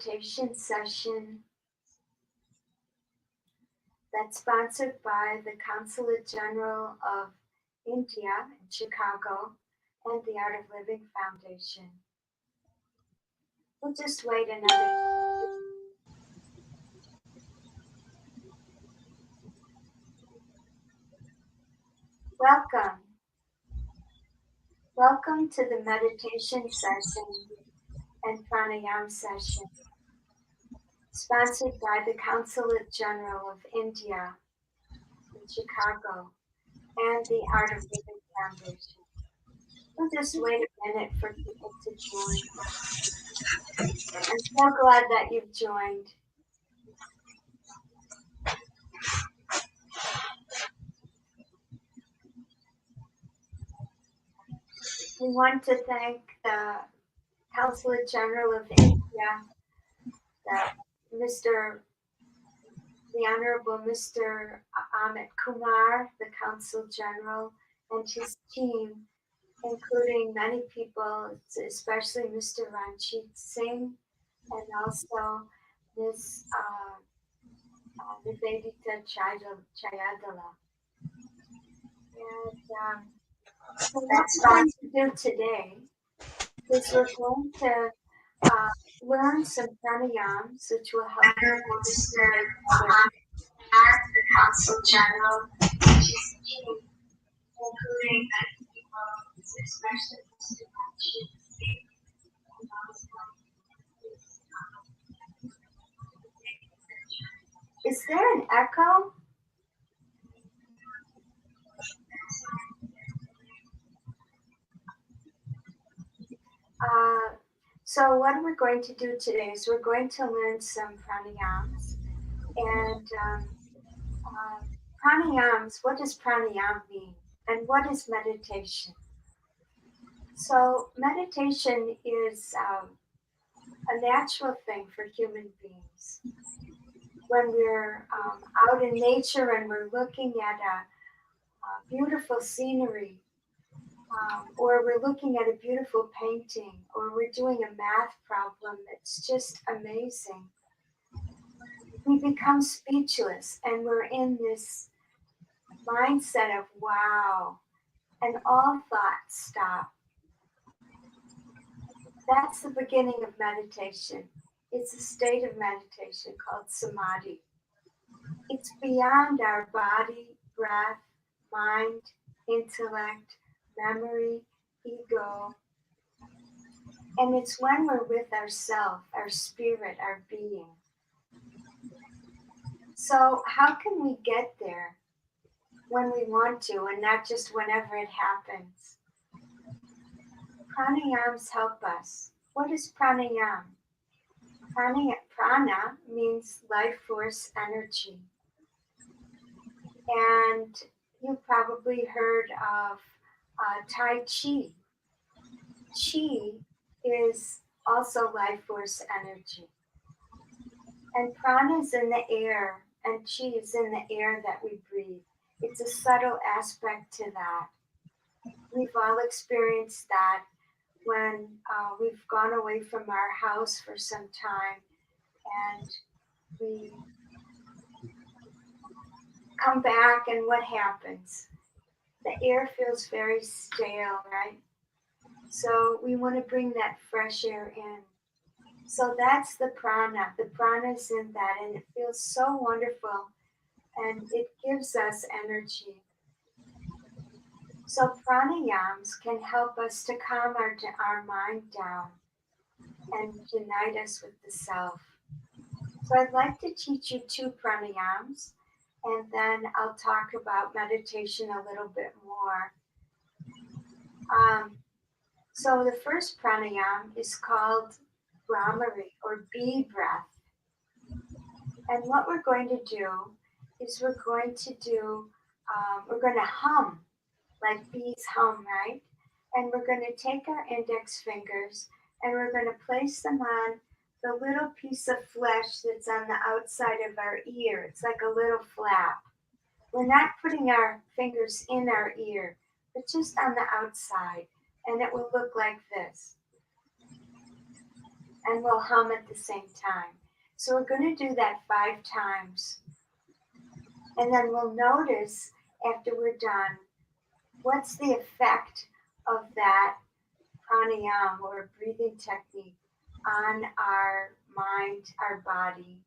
meditation session that's sponsored by the Consulate General of India in Chicago and the Art of Living Foundation. We'll just wait another. Welcome. Welcome to the meditation session and Pranayam session, sponsored by the Consulate General of India in Chicago and the Art of Living Foundation. We'll just wait a minute for people to join. I'm so glad that you've joined. We want to thank the Consulate General of India, the Honorable Mr. Amit Kumar, the Consul General, and his team, including many people, especially Mr. Ranjit Singh, and also Ms. Nivedita Chayadala. And so what we're going to do today is we're going to learn some pranayams, which will help Mr. the Consul General, including many people, especially Mr. Ranjit Singh. Is there an echo? So what we're going to do today is we're going to learn some pranayams. And pranayams, what does pranayam mean? And what is meditation? So meditation is a natural thing for human beings. When we're out in nature and we're looking at a beautiful scenery, or we're looking at a beautiful painting, or we're doing a math problem that's just amazing, we become speechless and we're in this mindset of wow, and all thoughts stop. That's the beginning of meditation. It's a state of meditation called samadhi. It's beyond our body, breath, mind, intellect, memory, ego. And it's when we're with ourself, our spirit, our being. So how can we get there when we want to and not just whenever it happens? Pranayams help us. What is pranayam? Prana means life force, energy. And you've probably heard of Tai Chi. Chi is also life force energy. And prana is in the air, and chi is in the air that we breathe. It's a subtle aspect to that. We've all experienced that when we've gone away from our house for some time and we come back, and what happens? The air feels very stale, right? So we want to bring that fresh air in. So that's the prana. The prana is in that, and it feels so wonderful, and it gives us energy. So pranayams can help us to calm our mind down and unite us with the self. So I'd like to teach you 2 pranayams, and then I'll talk about meditation a little bit more. So the first pranayam is called Brahmari, or bee breath. And what we're going to do is we're going to hum, like bees hum, right? And we're going to take our index fingers and we're going to place them on the little piece of flesh that's on the outside of our ear. It's like a little flap. We're not putting our fingers in our ear, but just on the outside. And it will look like this. and we'll hum at the same time. So we're going to do that 5 times. And then we'll notice after we're done, what's the effect of that pranayam or breathing technique on our mind, our body.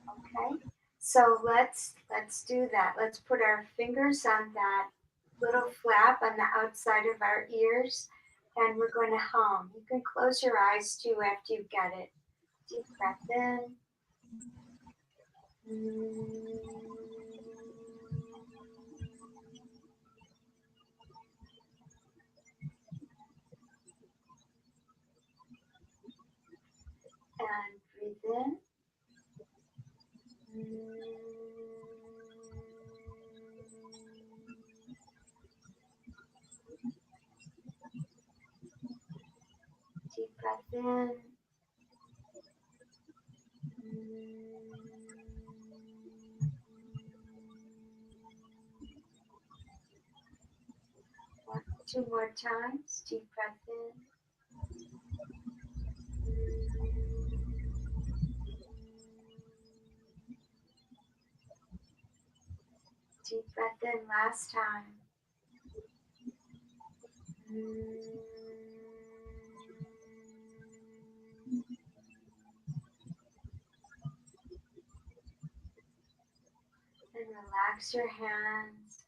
Okay? So let's do that. Let's put our fingers on that little flap on the outside of our ears, and we're going to hum. You can close your eyes too after you get it. Deep breath in. And breathe in. Deep breath in. One, 2 more times. Deep breath in. Deep breath in last time. And relax your hands.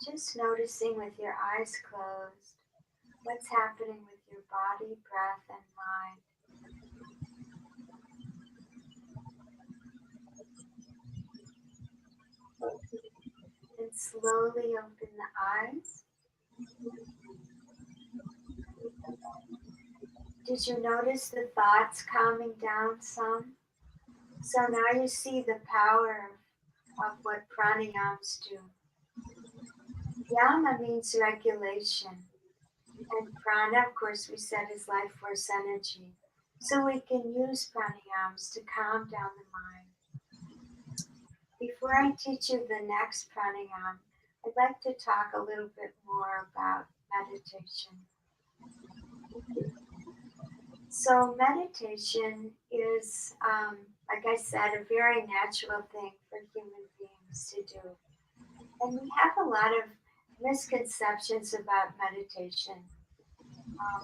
Just noticing with your eyes closed what's happening with your body, breath, and mind. And slowly open the eyes. Did you notice the thoughts calming down some? So now you see the power of what pranayams do. Yama means regulation, and prana, of course, we said is life force energy. So we can use pranayams to calm down the mind. Before I teach you the next pranayam, I'd like to talk a little bit more about meditation. So meditation is, like I said, a very natural thing for human beings to do. And we have a lot of misconceptions about meditation.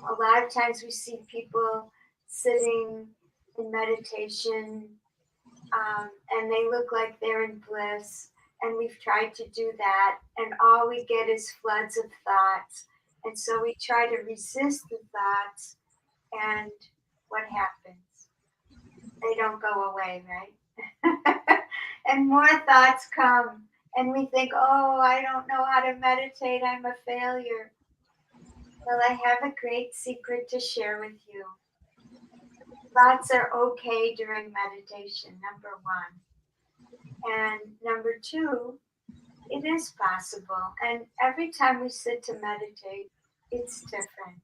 A lot of times we see people sitting in meditation and they look like they're in bliss. And we've tried to do that, and all we get is floods of thoughts. And so we try to resist the thoughts, and what happens? They don't go away, right? And more thoughts come, and we think, oh, I don't know how to meditate, I'm a failure. Well, I have a great secret to share with you. Thoughts are okay during meditation, number one. And number two, it is possible. And every time we sit to meditate, it's different.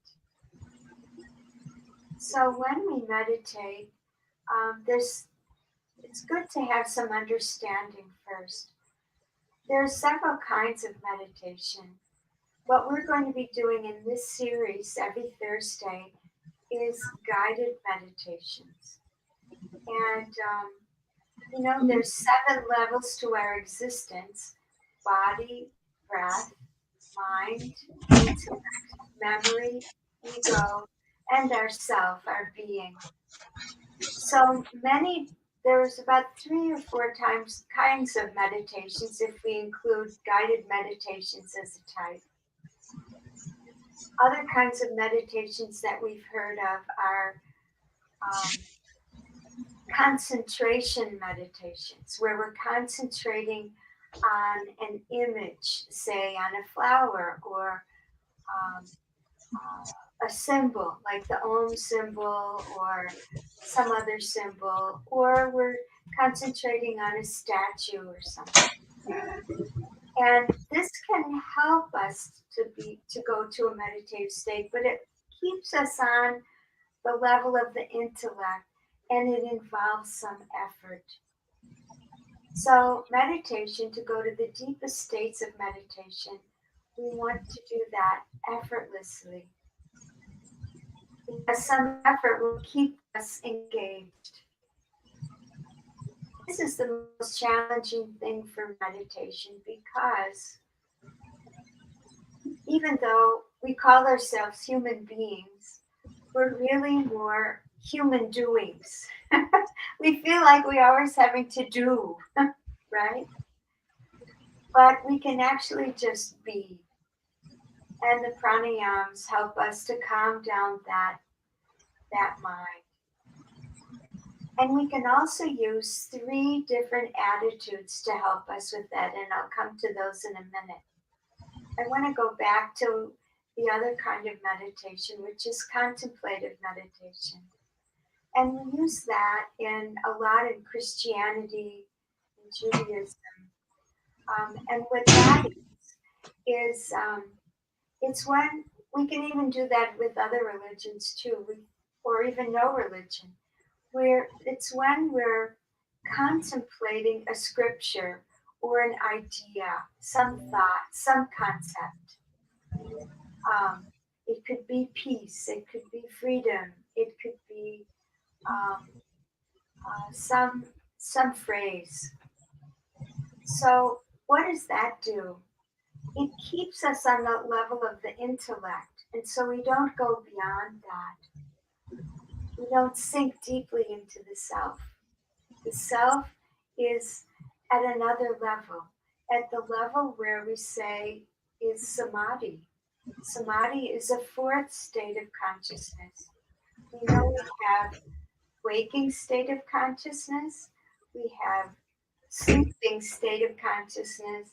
So when we meditate, it's good to have some understanding first. There are several kinds of meditation. What we're going to be doing in this series every Thursday is guided meditations. And, there's 7 levels to our existence: body, breath, mind, intellect, memory, ego, and ourself, our being. So there's about 3 or 4 kinds of meditations if we include guided meditations as a type. Other kinds of meditations that we've heard of are concentration meditations, where we're concentrating on an image, say on a flower or um, a symbol like the Om symbol or some other symbol, or we're concentrating on a statue or something. And this can help us to go to a meditative state, but it keeps us on the level of the intellect, and it involves some effort. So, meditation, to go to the deepest states of meditation, we want to do that effortlessly because some effort will keep us engaged. This is the most challenging thing for meditation because even though we call ourselves human beings, we're really more human doings. We feel like we always having to do, right? But we can actually just be. And the pranayams help us to calm down that mind. And we can also use three different attitudes to help us with that, and I'll come to those in a minute. I want to go back to the other kind of meditation, which is contemplative meditation. And we use that in a lot in Christianity and Judaism. And what that is, it's when we can even do that with other religions too, or even no religion, where it's when we're contemplating a scripture or an idea, some thought, some concept. Um, it could be peace, it could be freedom, it could be um, some phrase. So what does that do? It keeps us on the level of the intellect, and so we don't go beyond that. We don't sink deeply into the self. The self is at another level, at the level where we say is samadhi. Samadhi is a fourth state of consciousness. We know we have waking state of consciousness, we have sleeping state of consciousness,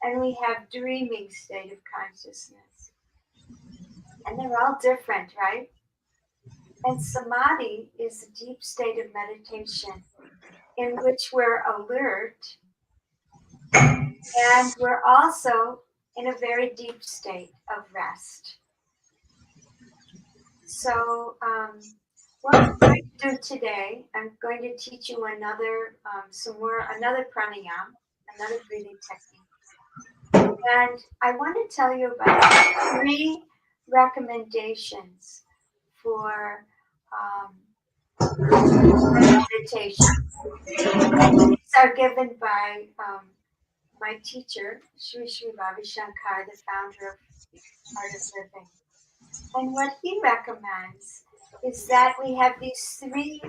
and we have dreaming state of consciousness. And they're all different, right? And samadhi is a deep state of meditation in which we're alert and we're also in a very deep state of rest. So, what I'm going to do today, I'm going to teach you another pranayam, another breathing technique. And I want to tell you about three recommendations for meditation. These are given by my teacher, Sri Sri Ravi Shankar, the founder of Art of Living. And what he recommends is that we have these three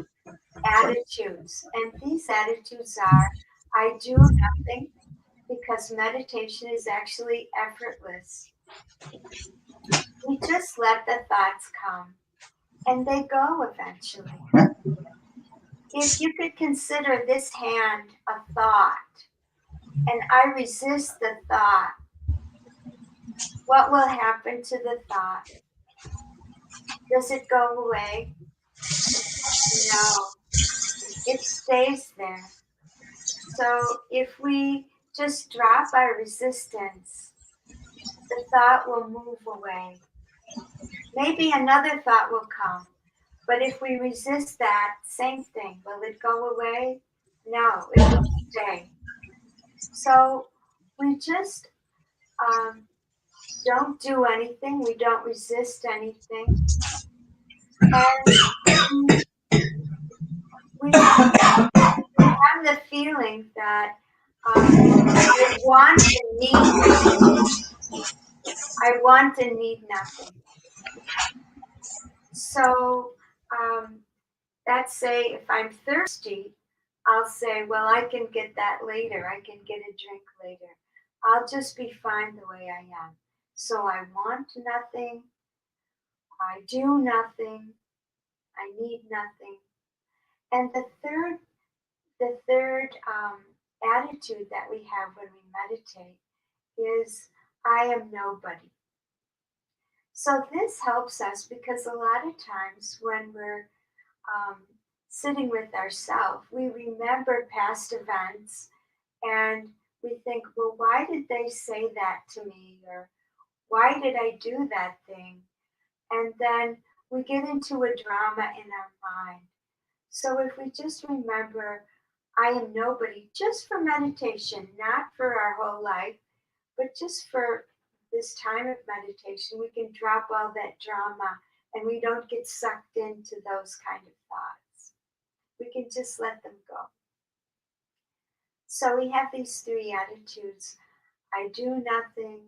attitudes. And these attitudes are I do nothing, because meditation is actually effortless. We just let the thoughts come and they go eventually. If you could consider this hand a thought and I resist the thought, what will happen to the thought? Does it go away? No, it stays there. So if we just drop our resistance, the thought will move away. Maybe another thought will come, but if we resist that, same thing. Will it go away? No, it will stay. So we just don't do anything. We don't resist anything. And we have the feeling that I want and need nothing. I want and need nothing. So let's say if I'm thirsty, I'll say, well, I can get that later. I can get a drink later. I'll just be fine the way I am. So I want nothing. I do nothing. I need nothing. And the third attitude that we have when we meditate is I am nobody. So this helps us because a lot of times when we're um, sitting with ourselves, we remember past events and we think, well, why did they say that to me? Or why did I do that thing? And then we get into a drama in our mind. So if we just remember, I am nobody, just for meditation, not for our whole life, but just for this time of meditation. We can drop all that drama and we don't get sucked into those kind of thoughts. We can just let them go. So we have these three attitudes: I do nothing,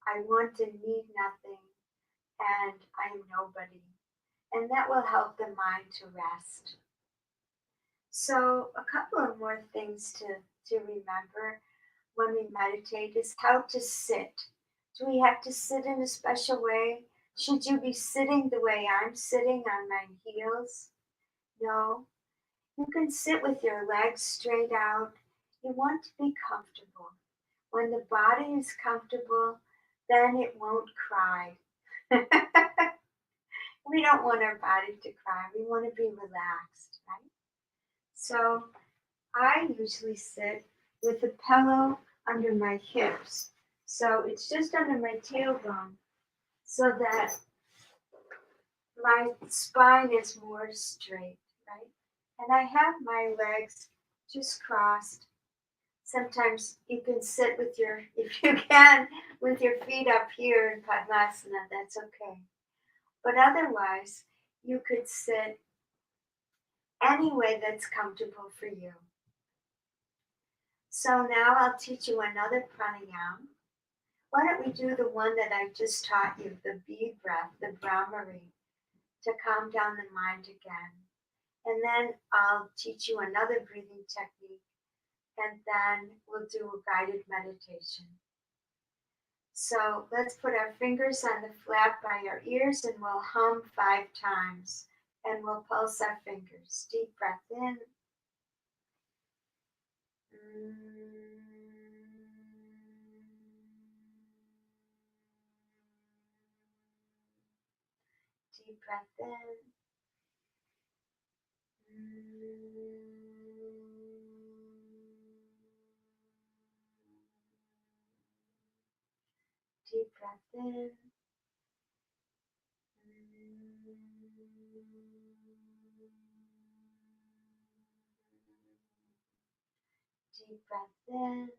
I want and need nothing, and I am nobody. And that will help the mind to rest. So, a couple of more things to remember when we meditate is how to sit. Do we have to sit in a special way? Should you be sitting the way I'm sitting on my heels? No. You can sit with your legs straight out. You want to be comfortable. When the body is comfortable, then it won't cry. We don't want our body to cry. We want to be relaxed, right? So I usually sit with a pillow under my hips. So it's just under my tailbone so that my spine is more straight, right? And I have my legs just crossed. Sometimes you can sit with your, if you can, with your feet up here in Padmasana, that's okay. But otherwise, you could sit any way that's comfortable for you. So now I'll teach you another pranayam. Why don't we do the one that I just taught you, the bee breath, the Brahmari, to calm down the mind again. And then I'll teach you another breathing technique, and then we'll do a guided meditation. So let's put our fingers on the flap by our ears and we'll hum 5 times. And we'll pulse our fingers. Deep breath in. Deep breath in. Deep breath in. Deep breath in.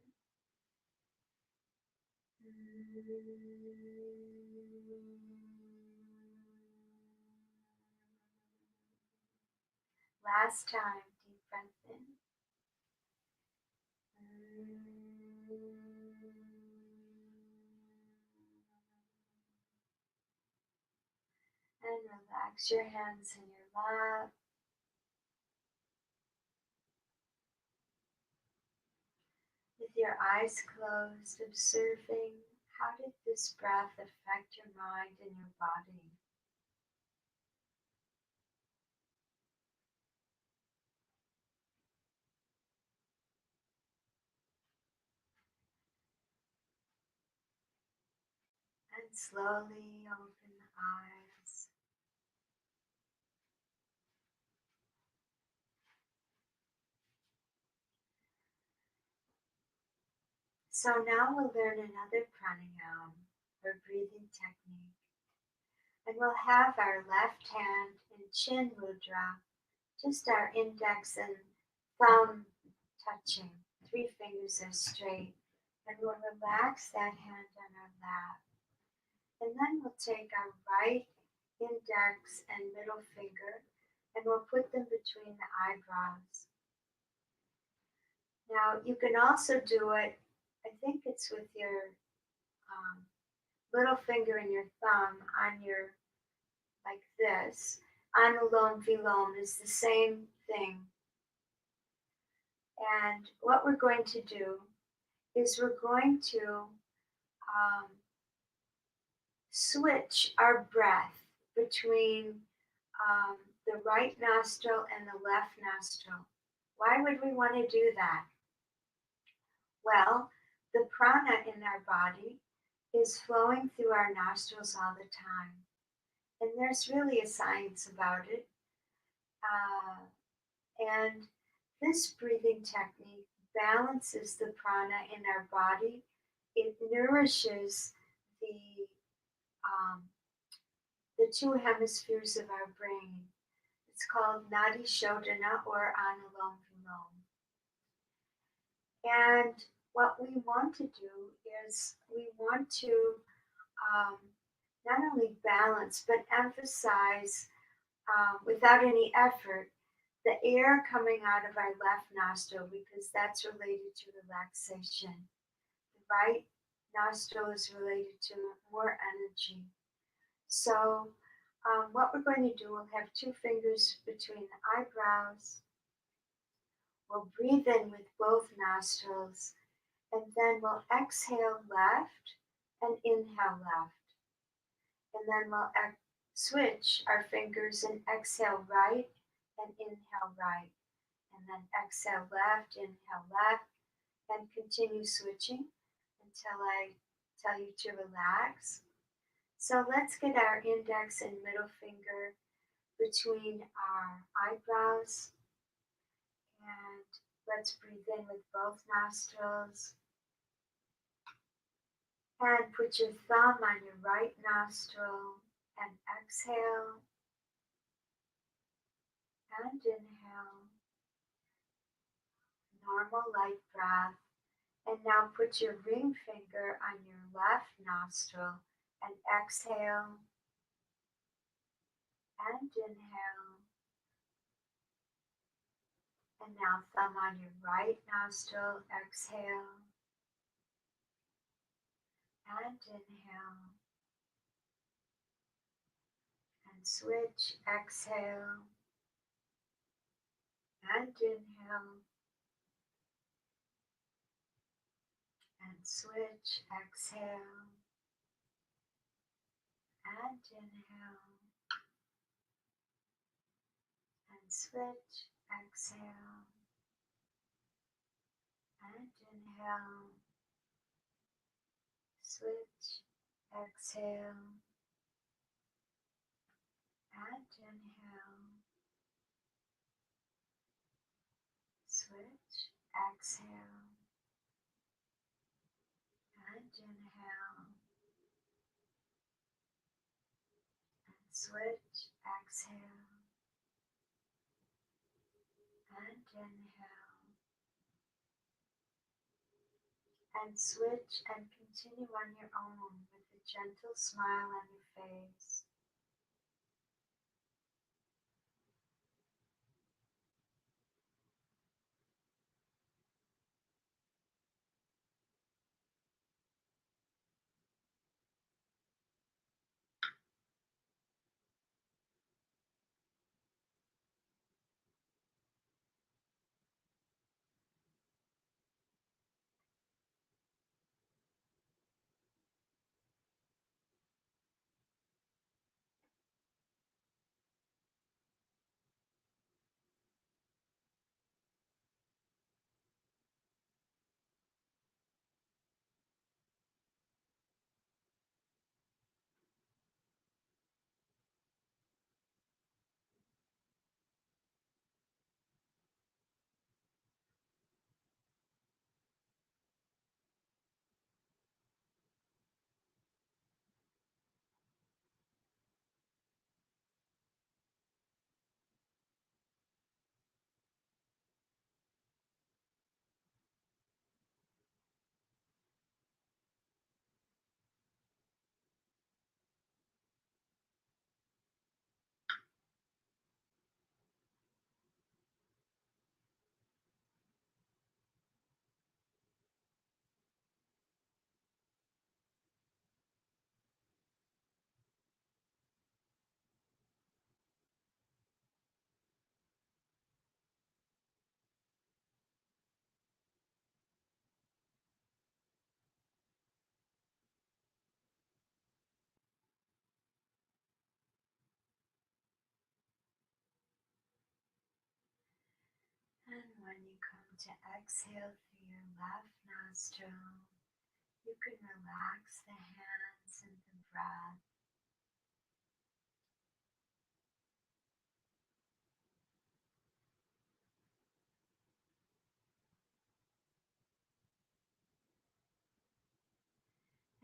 Last time, deep breath in. And relax your hands in your lap. With your eyes closed, observing how did this breath affect your mind and your body. And slowly open the eyes. So now we'll learn another pranayam, or breathing technique. And we'll have our left hand in chin mudra, just our index and thumb touching. 3 fingers are straight. And we'll relax that hand on our lap. And then we'll take our right index and middle finger and we'll put them between the eyebrows. Now you can also do it, I think it's with your little finger and your thumb on your, like this. Anulom vilom is the same thing. And what we're going to do is we're going to switch our breath between the right nostril and the left nostril. Why would we want to do that? Well, the prana in our body is flowing through our nostrils all the time. And there's really a science about it. And this breathing technique balances the prana in our body. It nourishes um, the 2 hemispheres of our brain. It's called Nadi Shodhana or Anulom Vilom. And what we want to do is we want to um, not only balance but emphasize without any effort the air coming out of our left nostril because that's related to relaxation. The right nostril is related to more energy. So, what we're going to do, we'll have two fingers between the eyebrows. We'll breathe in with both nostrils, and then we'll exhale left and inhale left. And then we'll switch our fingers and exhale right and inhale right. And then exhale left, inhale left, and continue switching until I tell you to relax. So let's get our index and middle finger between our eyebrows and let's breathe in with both nostrils and put your thumb on your right nostril and exhale and inhale, normal light breath. And now put your ring finger on your left nostril and exhale and inhale. And now thumb on your right nostril, exhale and inhale. And switch, exhale and inhale. And switch, exhale and inhale. And switch, exhale and inhale. Switch, exhale and inhale. Switch, exhale and inhale. And switch, exhale and inhale. And switch and continue on your own with a gentle smile on your face. And when you come to exhale through your left nostril, you can relax the hands and the breath.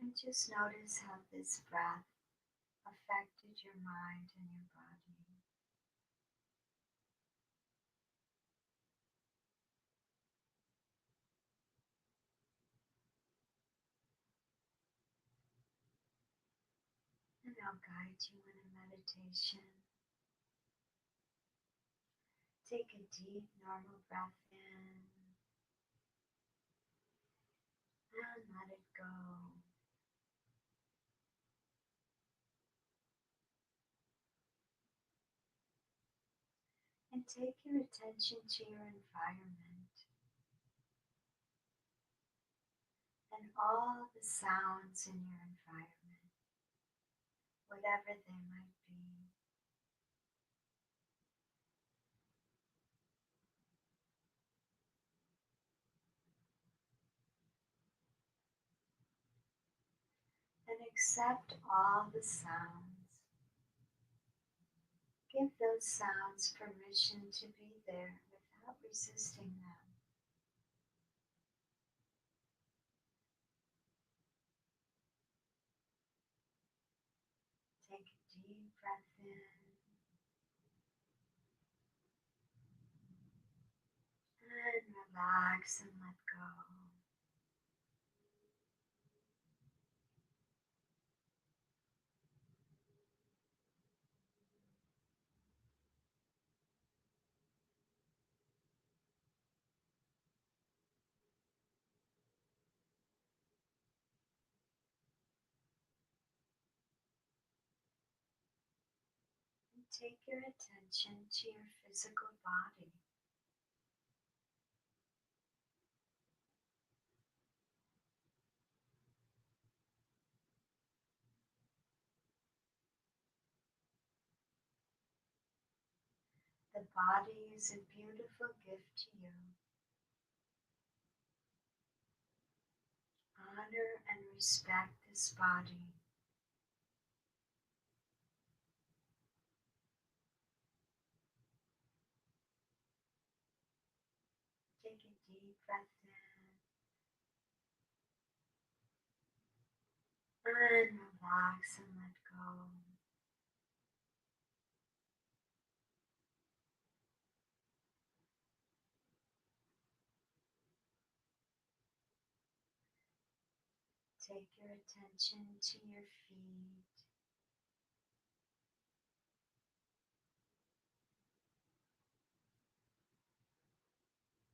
And just notice how this breath affected your mind and your body. now guide you in a meditation. Take a deep, normal breath in and let it go. And take your attention to your environment and all the sounds in your environment, whatever they might be. And accept all the sounds. Give those sounds permission to be there without resisting them. Take a deep breath in and relax and let go. And take your attention to your physical body. The body is a beautiful gift to you. Honor and respect this body. Take a deep breath in and relax and let go. Take your attention to your feet.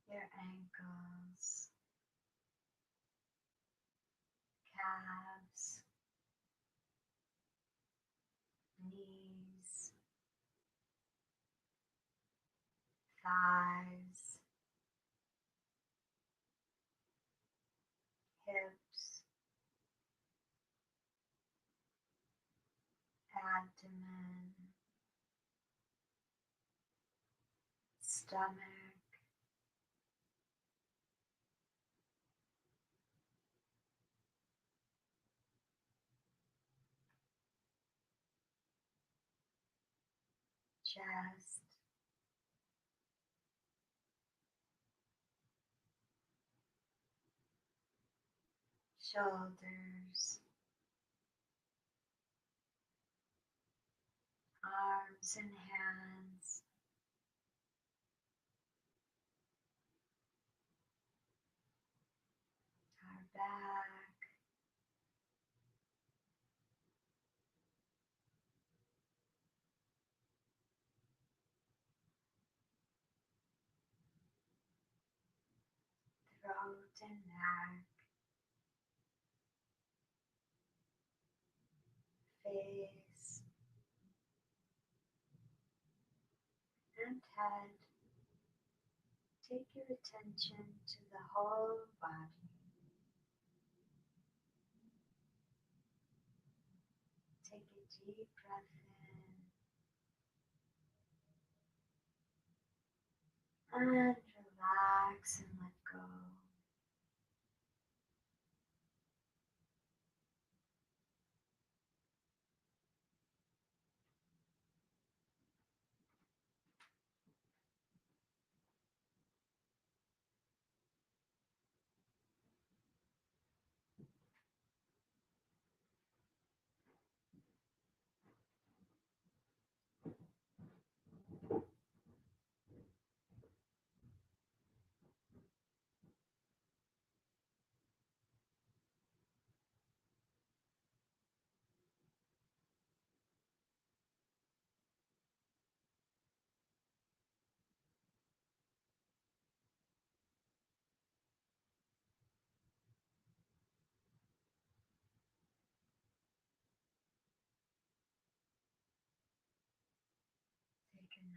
Your ankles, calves, knees, thighs, hips, abdomen, stomach, chest, shoulders, arms and hands, our back, throat and neck, face and head. Take your attention to the whole body. Take a deep breath in and relax and let go.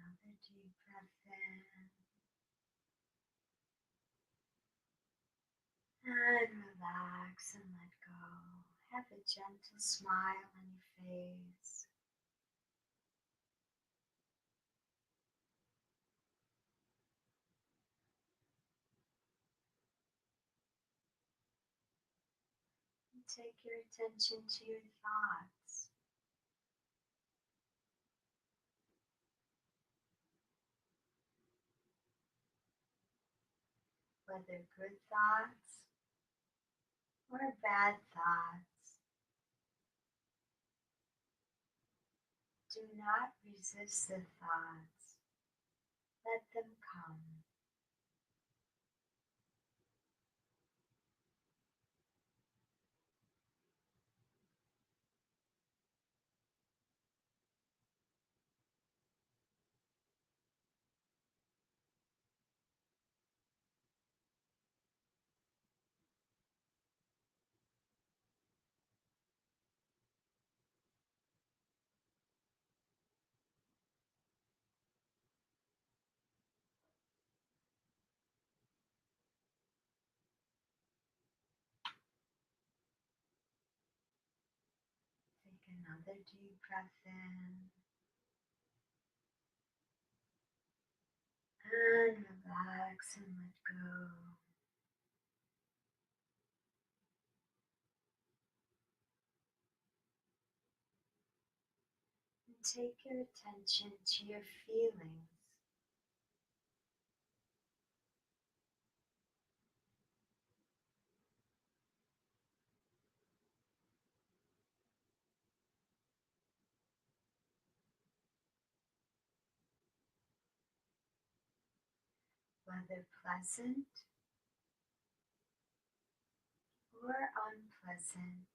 another deep breath in and relax and let go. Have a gentle smile on your face. And take your attention to your thoughts, whether good thoughts or bad thoughts. Do not resist the thoughts. Let them come. Take another deep breath in and relax and let go. And take your attention to your feelings, whether pleasant or unpleasant.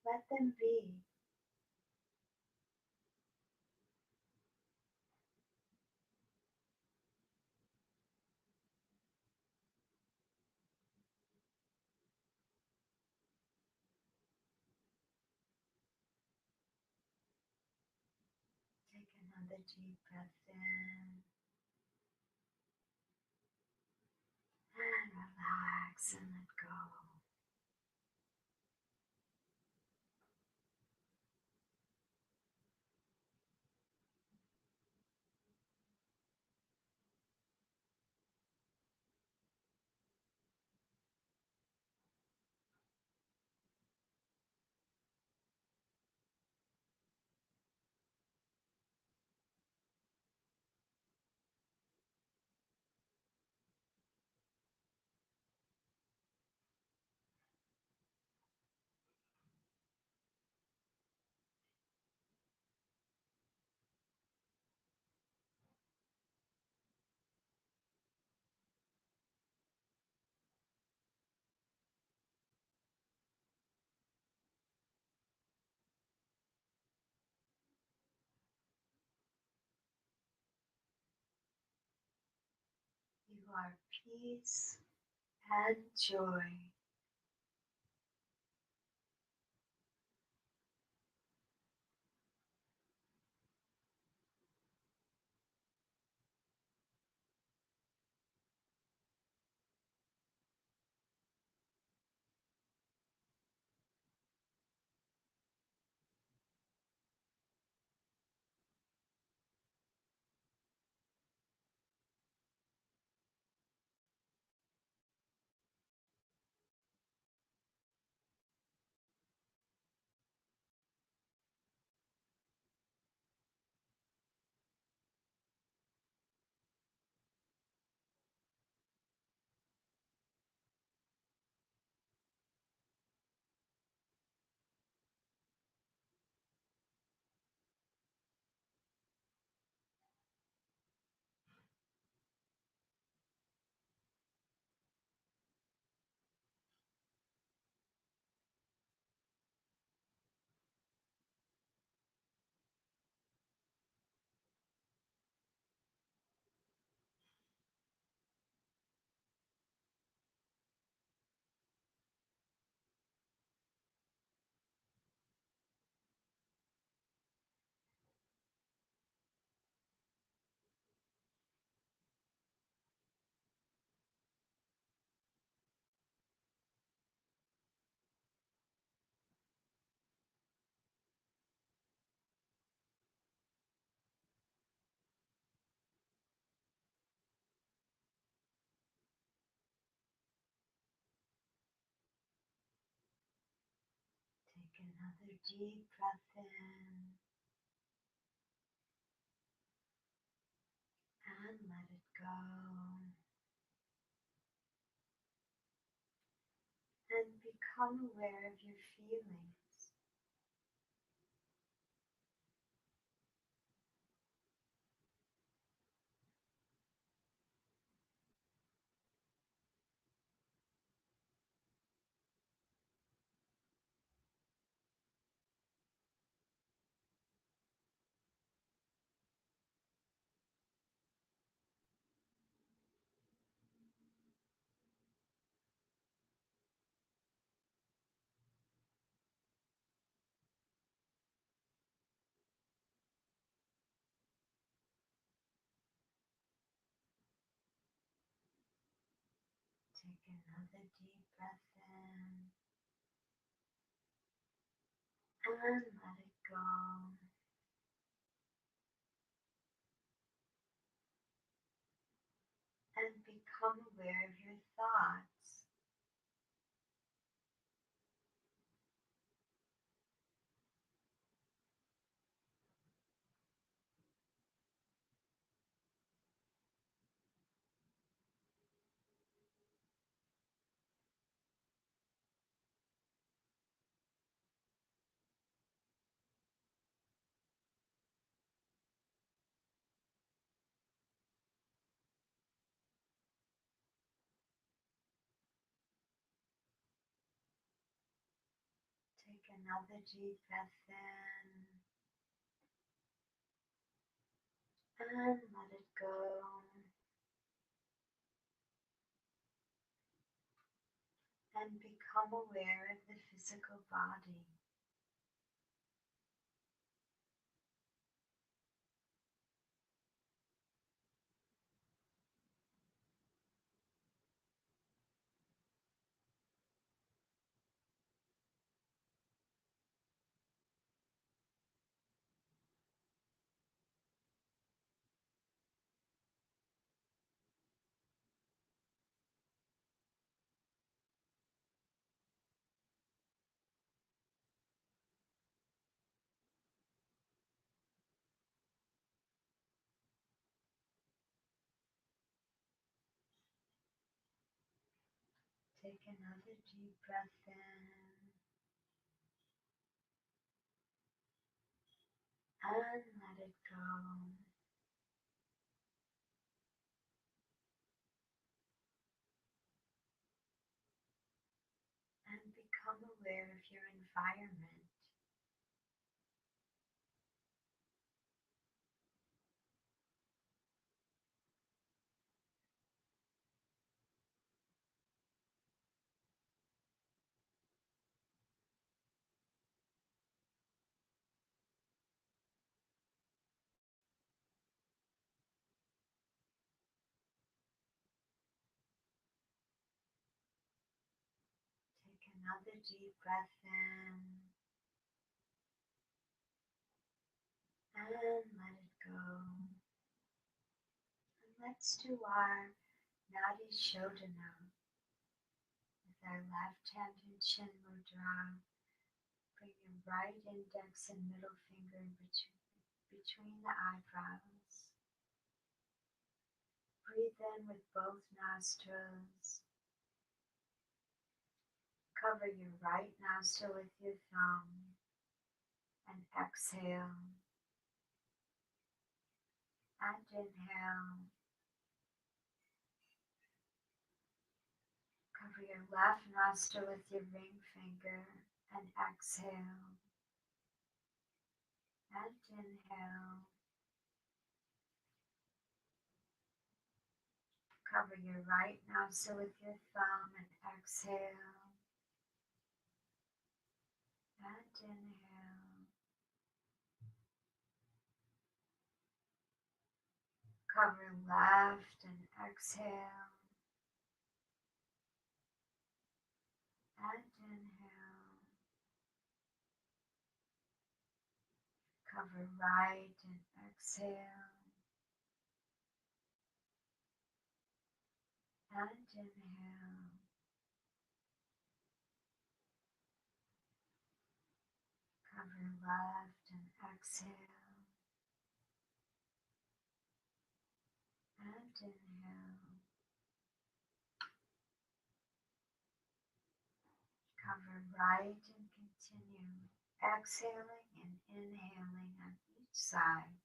Let them be. Take another deep breath in and relax and let go. You are peace and joy. another deep breath in and let it go. And become aware of your feelings. Take another deep breath in and let it go. And become aware of your thoughts. Take another deep breath in and let it go. And become aware of the physical body. Take another deep breath in and let it go. And become aware of your environment. Take another deep breath in and let it go. And let's do our Nadi Shodhana with our left hand in Chin Mudra. Bring your right index and middle finger in between the eyebrows. Breathe in with both nostrils. Cover your right nostril with your thumb and exhale. And inhale. Cover your left nostril with your ring finger and exhale. And inhale. Cover your right nostril with your thumb and exhale. And inhale. Cover left and exhale. And inhale. Cover right and exhale. And inhale. Cover left and exhale. And inhale. Cover right and continue exhaling and inhaling on each side.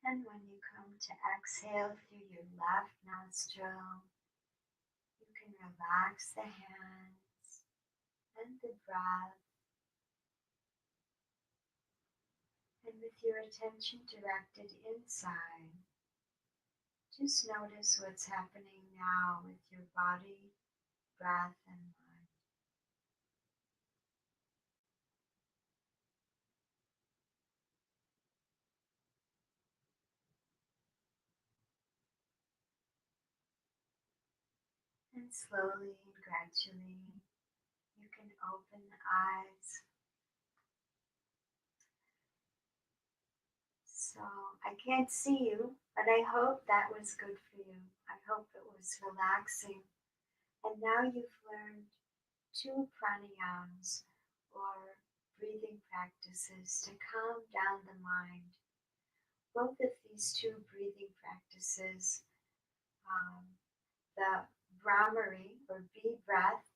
And when you come to exhale through your left nostril, you can relax the hands and the breath. And with your attention directed inside, just notice what's happening now with your body, breath, and mind. And slowly and gradually, you can open the eyes. So I can't see you, but I hope that was good for you. I hope it was relaxing. And now you've learned 2 pranayams or breathing practices to calm down the mind. Both of these 2 breathing practices, um, the Brahmari or bee breath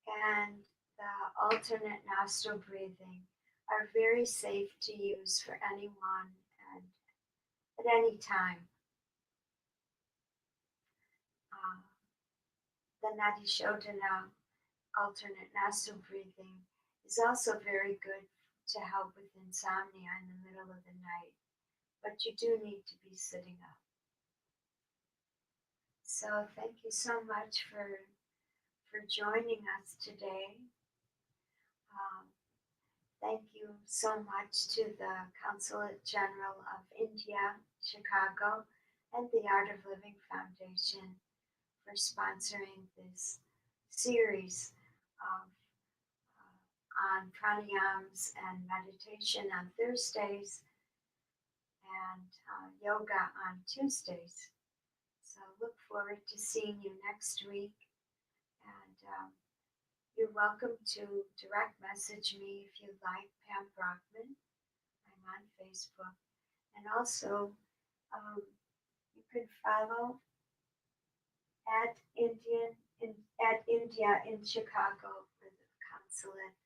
and the alternate nostril breathing, are very safe to use for anyone and at any time. Uh, the Nadi Shodhana alternate nostril breathing is also very good to help with insomnia in the middle of the night, but you do need to be sitting up. So thank you so much for joining us today. Um, Thank you so much to the Consulate General of India, Chicago, and the Art of Living Foundation for sponsoring this series of on pranayams and meditation on Thursdays and yoga on Tuesdays. So look forward to seeing you next week, and you're welcome to direct message me if you'd like, Pam Brockman. I'm on Facebook. And also, you can follow at India in Chicago for the consulate.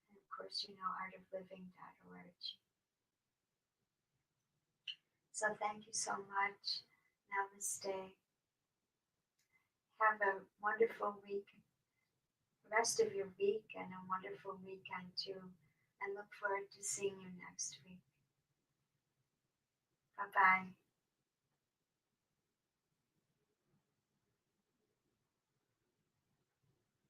And of course, artofliving.org. So thank you so much. Namaste. Have a wonderful week, rest of your week, and a wonderful weekend too. And look forward to seeing you next week. Bye bye.